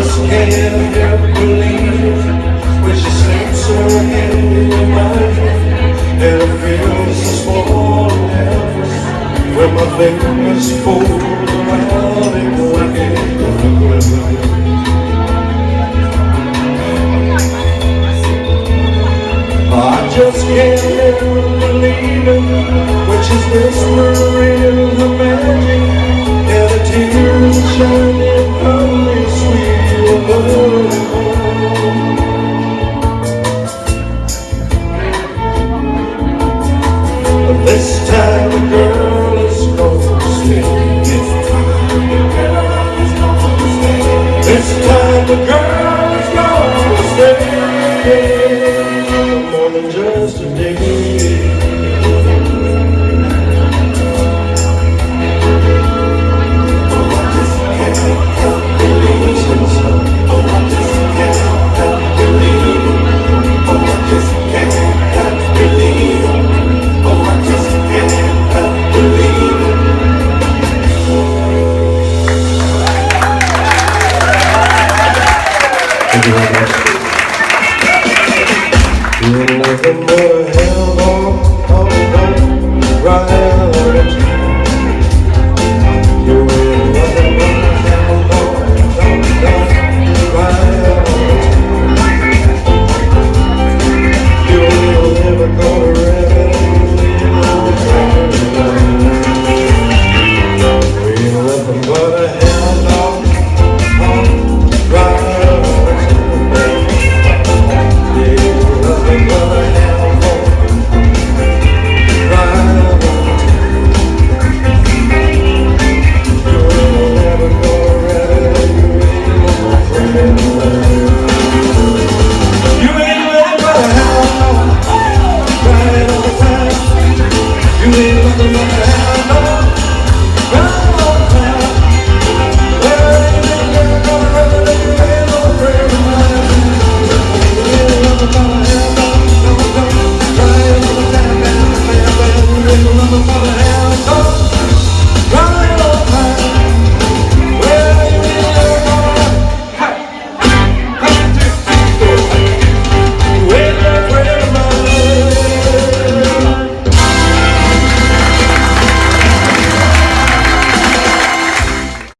just can't help believing when she slips her hand in my hand, and it feels so small and helpless when my fingers fold around and wicked. I just can't help believing when she's whispering her magic, and the tears are shining on me, sweet love. This time the girl is gonna stay. This time the girl is gonna stay more than just a day. Thank you very much. You're nothing but a hell on, right